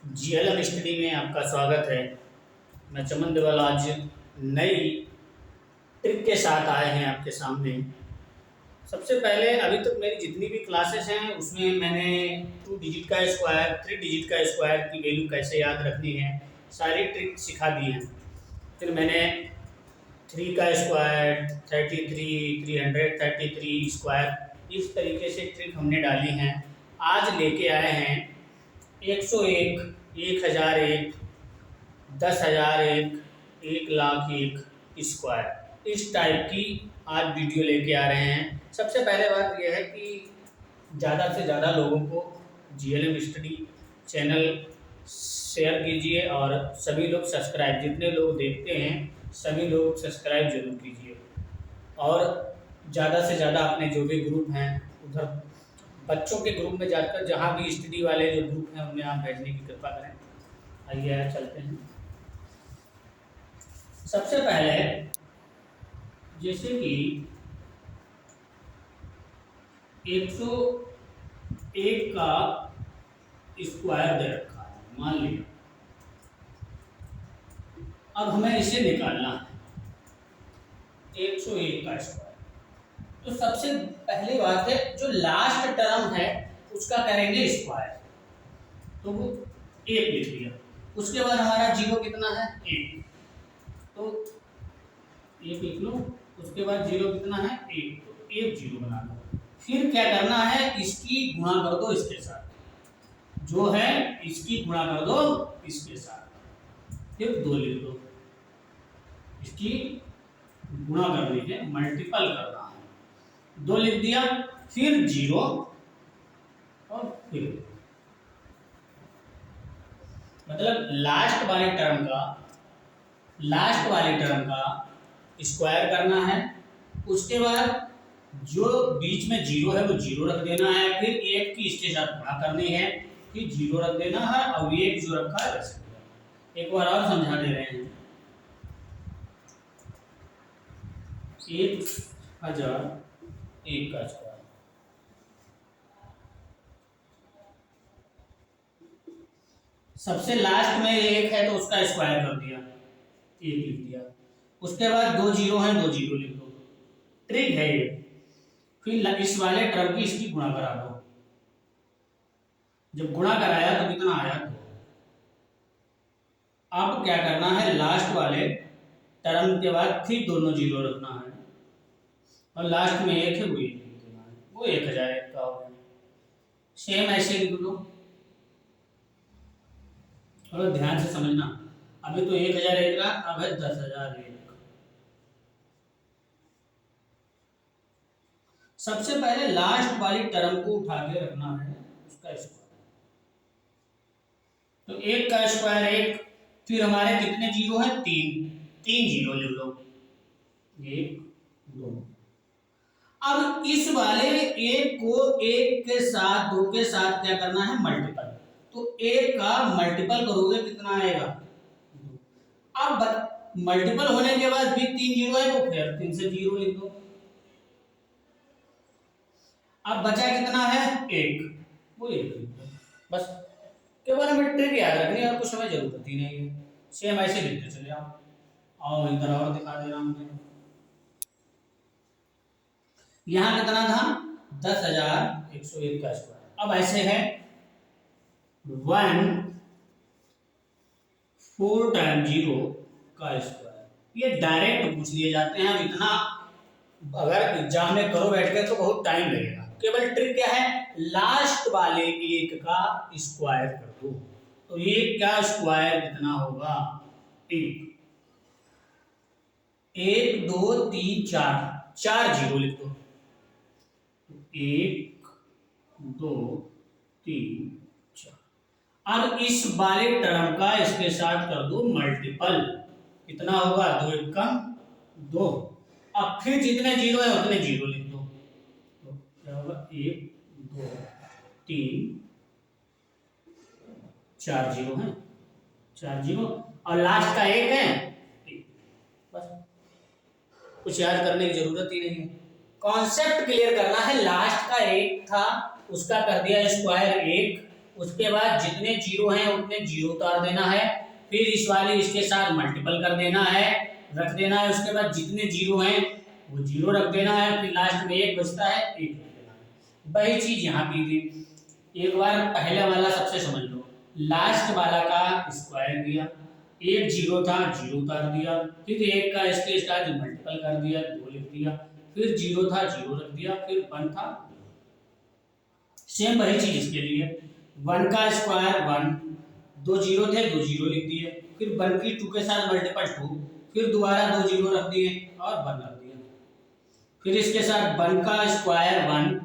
GLM study में आपका स्वागत है। मैं चमन देवल आज नई ट्रिक के साथ आए हैं आपके सामने। सबसे पहले अभी तक मेरी जितनी भी क्लासेस हैं उसमें मैंने 2 डिजिट का स्क्वायर 3 डिजिट का स्क्वायर की वैल्यू कैसे याद रखनी है सारी ट्रिक सिखा दी हैं। फिर मैंने 3 का स्क्वायर 33 333 स्क्वायर इस तरीके से ट्रिक हमने डाली हैं। आज लेके आए हैं 101 1001 10,001 1,00,001 स्क्वायर इस टाइप की आज वीडियो लेके आ रहे हैं। सबसे पहले बात यह है कि ज़्यादा से ज़्यादा लोगों को जीएलएम स्टडी चैनल शेयर कीजिए और सभी लोग सब्सक्राइब, जितने लोग देखते हैं सभी लोग सब्सक्राइब जरूर कीजिए और ज़्यादा से ज़्यादा अपने जो भी ग्रुप हैं उधर बच्चों के ग्रुप में जाकर जहाँ भी स्टडी वाले जो ग्रुप हैं उनमें आप भेजने की कृपा करें। आइए चलते हैं। सबसे पहले जैसे कि 101 का स्क्वायर दे रखा है, मान लिया। अब हमें इसे निकालना है 101 का स्क्वायर। तो सबसे पहली बात है जो लास्ट टर्म है उसका करेंगे स्क्वायर, तो वो 1 लिख दिया। उसके बाद हमारा जीरो कितना है 1, तो 1 लिख लो। उसके बाद जीरो कितना है 1, तो 1 जीरो बना लो। फिर क्या करना है, इसकी गुणा कर दो इसके साथ, जो है इसकी गुणा कर दो इसके साथ, फिर 2 लिख दो। इसकी गुणा करनी है, मल्टीपल करना है, 2 लिख दिया। फिर जीरो और फिर मतलब लास्ट वाले टर्म का स्क्वायर करना है। उसके बाद जो बीच में जीरो है वो जीरो रख देना है। फिर 1 की इसके साथ गुणा करनी है, फिर जीरो रख देना है और 1 जो रखा है वैसे। एक बार और समझा दे रहे हैं। 1,001 का स्क्वायर, सबसे लास्ट में 1 है तो उसका स्क्वायर कर दिया, 1 लिख दिया। उसके बाद 2 जीरो है, 2 जीरो लिख दो। ट्रिक है ये। फिर इस वाले टर्म की इसकी गुणा करा दो। जब गुणा कराया तो कितना आया 2। अब क्या करना है, लास्ट वाले टर्म के बाद फिर दोनों जीरो रखना है और लास्ट में 1 है वो 1 लिख देना है, वो 1,001 का हो गया। सेम ऐसे लिख दो और ध्यान से समझना। अभी तो 1,001 रहा, अब है 10,001। सबसे पहले लास्ट वाली टर्म को उठा के रखना है उसका स्क्वायर। तो 1 का स्क्वायर 1, फिर हमारे कितने जीरो हैं 3 जीरो लिख लो, 1 2। अब इस वाले 1 को 1 के साथ 2 के साथ क्या करना है, मल्टीपल। तो 1 का मल्टीपल करोगे कितना आएगा 2। अब मल्टीपल होने के बाद भी 3 जीरो है तो फिर 3 से जीरो लिख दो। अब बचा कितना है 1, वो 1 लिख दो। बस केवल हमें ट्रिक याद रखनी है और कुछ हमें जरूरत ही नहीं है। सेम ऐसे लिखते चले आओ इधर और दिखा दे रहा हूं। यहां कितना था 10,101 का स्क्वायर। अब ऐसे है 1 4 टाइम 0 का स्क्वायर। ये डायरेक्ट पूछ लिए जाते हैं। इतना अगर एग्जाम में करो बैठ के तो बहुत टाइम लगेगा। केवल ट्रिक क्या है, लास्ट वाले 1 का स्क्वायर कर दो। तो 1 का स्क्वायर कितना होगा 1 1 2 3 4 जीरो लिख दो। 1 2 3 4। अब इस वाले टर्म का इसके साथ कर दो मल्टीपल, कितना होगा 2 1 का 2। अब फिर जितने जीरो है उतने जीरो लिख दो। तो क्या होगा 1 2 3 4 जीरो है, 4 जीरो और लास्ट का 1 है 1। बस कुछ याद करने की जरूरत ही नहीं है। कॉन्सेप्ट क्लियर करना है। लास्ट का 1 था उसका कर दिया स्क्वायर 1 उसके बाद जितने जीरो हैं उतने जीरो उतार देना है, फिर इस वाले इसके साथ मल्टीपल कर देना है, रख देना है। उसके बाद जितने जीरो हैं वो जीरो रख देना है, फिर लास्ट में एक बचता है, एक रख देना है। वही चीज यहाँ की थी। एक बार पहले वाला सबसे समझ लो, लास्ट वाला का स्क्वायर दिया, एक जीरो था, जीरो उतार दिया, फिर एक का इसके साथ मल्टीपल कर दिया, दो लिख दिया, फिर जीरो था, जीरो रख दिया, फिर वन था। सेम वही चीज इसके लिए, वन का स्क्वायर वन, दो जीरो थे, दो जीरो लिख दिए, फिर वन की टू के साथ मल्टीपल टू, फिर दोबारा दो जीरो रख दिए और वन रख दिया, फिर इसके साथ वन का स्क्वायर वन,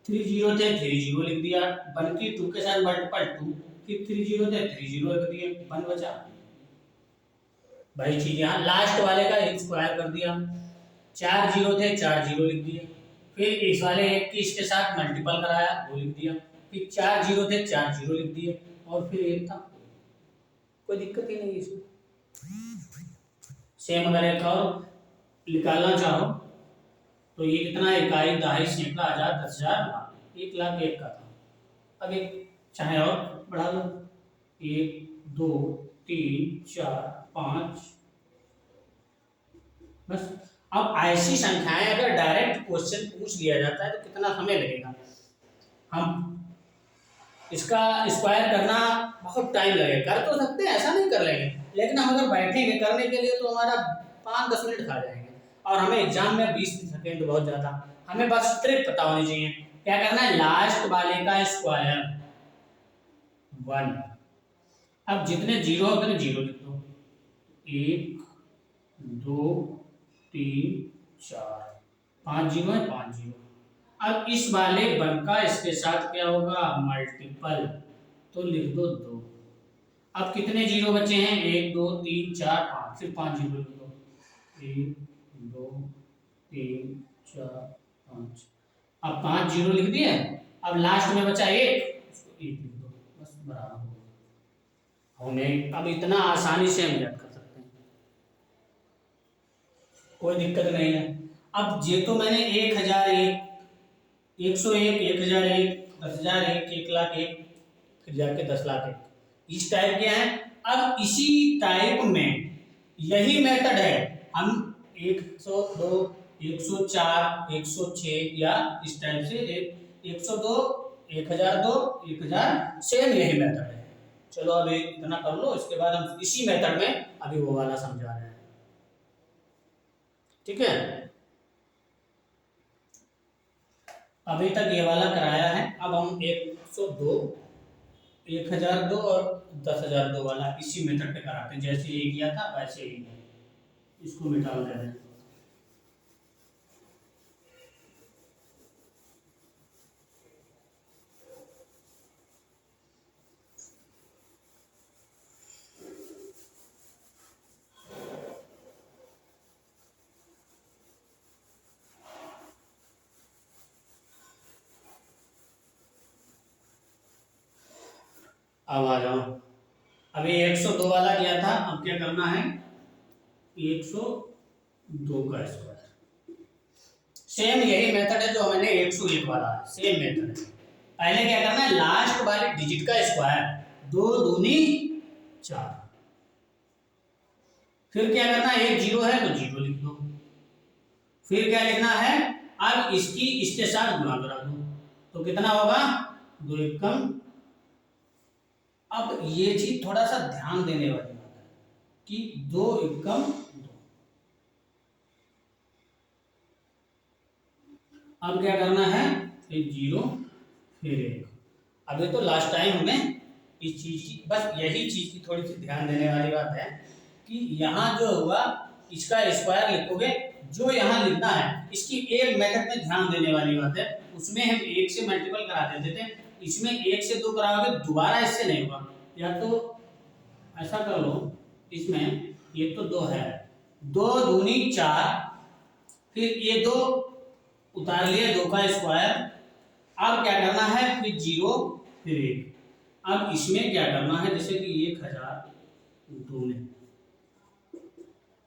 थ्री जीरो थे, थ्री जीरो लिख दिया, वन की टू के साथ मल्टीपल टू, फिर थ्री जीरो थे, थ्री जीरो रख दिए, वन बचा। वही चीज यहाँ लास्ट वाले का एक स्क्वायर कर दिया, चार जीरो थे, चार जीरो लिख दिए, फिर इस वाले एक की इसके साथ मल्टीपल कराया, वो लिख दिया, फिर चार जीरो थे, चार जीरो लिख दिए, और फिर एक था। कोई दिक्कत ही नहीं इसमें। सेम अगर एक और निकालना चाहो तो ये कितना, इकाई, दहाई, सैकड़ा, हजार, 10,000, लाख, 1,00,000 एक का था। अब एक चाहे और बढ़ा लो, 1 2 3 4 5, बस। अब ऐसी संख्याएं अगर डायरेक्ट क्वेश्चन पूछ लिया जाता है तो कितना समय लगेगा, हम इसका स्क्वायर करना बहुत टाइम लगेगा। कर तो सकते हैं, ऐसा नहीं कर लेंगे, लेकिन हम अगर बैठेंगे करने के लिए तो हमारा 5-10 मिनट खा जाएंगे, और हमें एग्जाम में 20 सेकेंड बहुत ज्यादा। हमें बस ट्रिक पता होनी चाहिए। क्या करना है, लास्ट वाले का स्क्वायर 1, अब जितने जीरो उतने जीरो लिख दो, 1 2 3 4, 5 जीरो है, 5 जीरो। अब इस वाले वन का इसके साथ क्या होगा, मल्टीपल, तो लिख दो 2। अब कितने जीरो बचे हैं, 1 2 3 4 5, फिर 5 जीरो लिख दो, 1 2 3 4 5। अब 5 जीरो लिख दिए, अब लास्ट में बचा एक, उसको 1 लिख दो, बस बराबर हो गया। हमें अब इतना आसानी से हम याद कर सकते हैं, कोई दिक्कत नहीं है। अब ये तो मैंने 1001, 101, 1001, 10,001, 1,00,001, फिर जाके 10,00,001, इस टाइप के हैं। अब इसी टाइप में यही मेथड है, हम 102, 104, 106 या इस टाइप से 102, 1002, 1000, सेम यही मेथड है। चलो अभी इतना कर लो, इसके बाद हम इसी मेथड में अभी वो वाला समझा रहे हैं, ठीक है। अभी तक ये वाला कराया है, अब हम 102, 1002 और 10,002 वाला इसी मेथड पे कराते हैं, जैसे ये किया था वैसे ही है। इसको मिटा दे रहे हैं। अब आ जाओ, अभी 102 वाला किया था, अब क्या करना है, 102 का स्क्वायर। सेम यही मेथड है जो मैंने 101 वाला है, सेम मेथड है। पहले क्या करना है, लास्ट वाले डिजिट का स्क्वायर, 2 दूनी 4, फिर क्या करना है, एक जीरो है तो जीरो लिख दो, फिर क्या लिखना है, अब इसकी इसके साथ गुणा करा दो, तो कितना होगा, 2 एकम। अब ये चीज थोड़ा सा ध्यान देने वाली बात है कि 2 एकम 2। अब क्या करना है, फिर जीरो, फिर 1। अभी तो लास्ट टाइम हमें इस चीज की, बस यही चीज की थोड़ी सी ध्यान देने वाली बात है कि यहाँ जो हुआ इसका स्क्वायर लिखोगे, जो यहाँ लिखना है इसकी एक मेथड में ध्यान देने वाली बात है, उसमें हम 1 से मल्टीपल करा देते थे, इसमें 1 से 2 कराओगे, दोबारा इससे नहीं होगा। या तो ऐसा कर लो, इसमें ये तो 2 है, 2 दूनी 4, फिर ये 2 उतार लिए, 2 का स्क्वायर। अब क्या करना है, फिर जीरो, फिर 1। अब इसमें क्या करना है, जैसे कि 1000 दूनी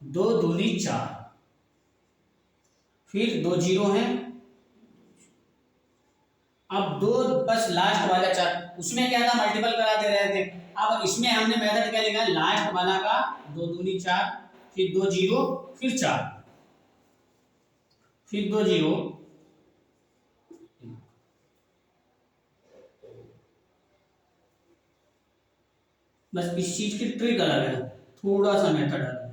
2 दूनी 4, फिर 2 जीरो हैं। अब दो बस लास्ट वाला चार, उसमें क्या था मल्टीपल करा दे रहे थे। अब इसमें हमने मेथड क्या लिखा है, लास्ट वाला का 2 दूनी 4, फिर 2 जीरो, फिर 4, फिर 2 जीरो, बस इस चीज की ट्रिक अलग है, थोड़ा सा मेथड अलग है।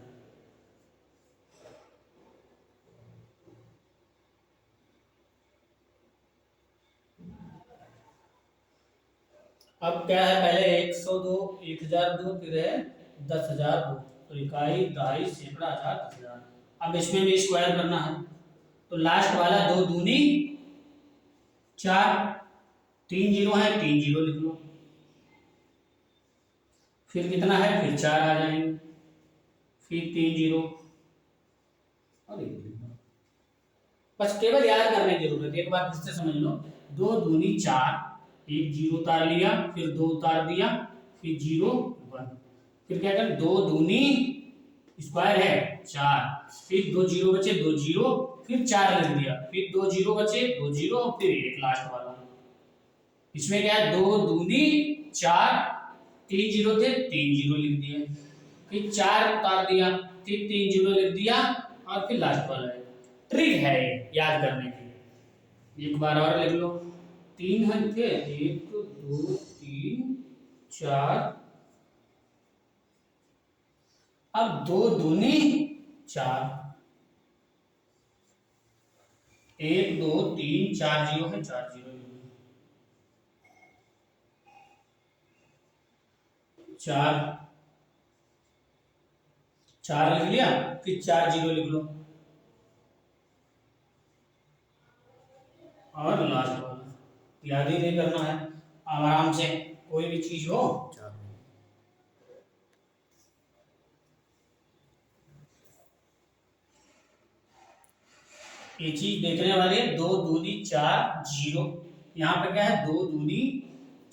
अब क्या है, पहले 102, 1002, फिर है 10,002, तो इकाई, दहाई, सैकड़ा, हजार, 10,000। अब इसमें भी स्क्वायर करना है, तो लास्ट वाला 2 दूनी 4, 3 जीरो है, 3 जीरो लिख लो, फिर कितना है, फिर 4 आ जाएंगे, फिर 3 जीरो और 1 लिख लो। बस केवल याद करने की जरूरत है, एक बार फिर से समझ लो। 2 दूनी 4, 1 जीरो उतार लिया, फिर 2 उतार दिया, फिर 0 1, फिर क्या करें, 2 दूनी स्क्वायर है 4, फिर 2 जीरो बचे, 2 जीरो, फिर 4 लिख दिया, फिर 2 जीरो बचे, 2 जीरो, फिर 1 लास्ट वाला। इसमें क्या है, 2 दूनी 4, 3 जीरो थे, 3 जीरो लिख दिए, फिर 4 उतार दिया, फिर 3 जीरो लिख दिया, और फिर लास्ट वाला है। ट्रिक है ये याद करने की, एक बार और लिख लो। 3 है थे, 1 2 3 4, अब 2 दूनी 4, 1 2 3 4 जीरो है, 4 जीरो, 4 4 लिख लिया, फिर 4 जीरो लिख लो, और लास्ट वाला याद ही नहीं करना है, आराम से कोई भी चीज हो। ये चीज देखने वाली है, 2 दूनी 4 जीरो, यहाँ पे क्या है, 2 दूनी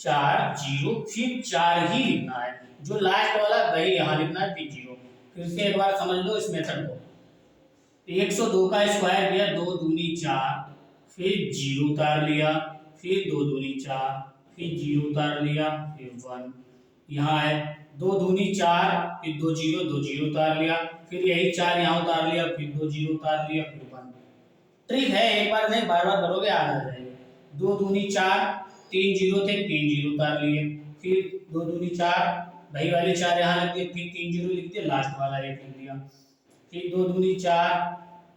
4 जीरो, फिर 4 ही लिखना है, जो लास्ट वाला वही यहाँ लिखना है, फिर जीरो। फिर से एक बार समझ लो इस मेथड को। 102 का स्क्वायर किया, 2 दूनी 4, फिर जीरो उतार लिया, फिर 2 दूनी 4, फिर जीरो उतार लिया, फिर 1, यहाँ है 2 दूनी 4, फिर 2 जीरो, 2 जीरो उतार लिया, फिर यही 4 यहाँ उतार लिया, फिर 2 जीरो उतार लिया, फिर 1। ट्रिक है, एक बार नहीं बार बार करोगे याद आ जाएगा। 2 दूनी 4, 3 जीरो थे, 3 जीरो उतार लिए, फिर 2 दूनी 4, भाई वाले 4 यहाँ लिख दिए, फिर 3 जीरो लिख दिए, लास्ट वाला 1 लिख दिया, फिर 2 दूनी 4,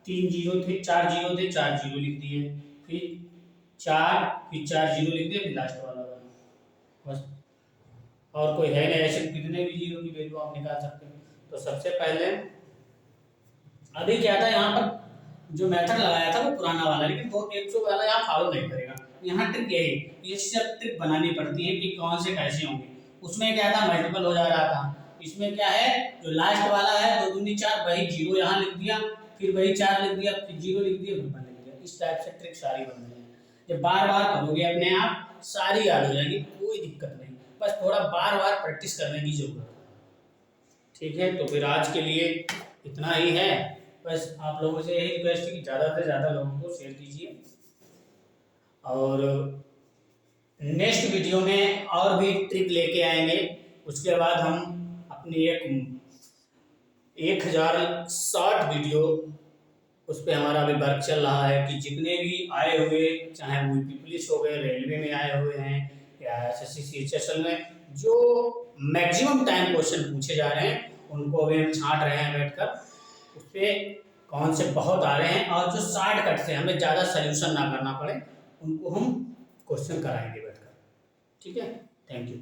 3 जीरो थे, 4 जीरो थे, 4 जीरो लिख दिए, फिर 4, फिर 4 जीरो लिख दिए, फिर लास्ट वाला बस। और कोई है नहीं, ऐसे कितने भी जीरो की वैल्यू आप निकाल सकते हैं। तो सबसे पहले अभी क्या था, यहाँ पर जो मेथड लगाया था वो पुराना वाला, लेकिन वो 100 वाला यहाँ फॉलो नहीं करेगा। यहाँ ट्रिक यही, ये सब ट्रिक बनानी पड़ती है कि कौन से कैसे होंगे। उसमें क्या था, मल्टीपल हो जा रहा था, इसमें क्या है, जो लास्ट वाला है 2 दूनी 4, वही जीरो यहाँ लिख दिया, फिर वही 4 लिख दिया, फिर जीरो लिख दिया, फिर 1 लिख दिया। इस टाइप से ट्रिक सारी बन रही है। जब बार बार करोगे अपने आप सारी याद हो जाएगी, कोई दिक्कत नहीं, बस थोड़ा बार बार प्रैक्टिस करने की जरूरत है। ठीक है, तो फिर आज के लिए इतना ही है। बस आप लोगों से यही रिक्वेस्ट है कि ज़्यादा से ज़्यादा लोगों को शेयर कीजिए, और नेक्स्ट वीडियो में और भी ट्रिक लेके आएंगे। उसके बाद हम अपनी 1060 वीडियो, उस पर हमारा अभी वर्क चल रहा है कि जितने भी आए हुए, चाहे वो यूपी पुलिस हो गए, रेलवे में आए हुए हैं, या SSC CHSL में जो मैक्सिमम टाइम क्वेश्चन पूछे जा रहे हैं, उनको अभी हम छांट रहे हैं बैठकर, उस पर कौन से बहुत आ रहे हैं, और जो शॉर्टकट से हमें ज़्यादा सोल्यूशन ना करना पड़े, उनको हम क्वेश्चन कराएंगे बैठकर। ठीक है, थैंक यू।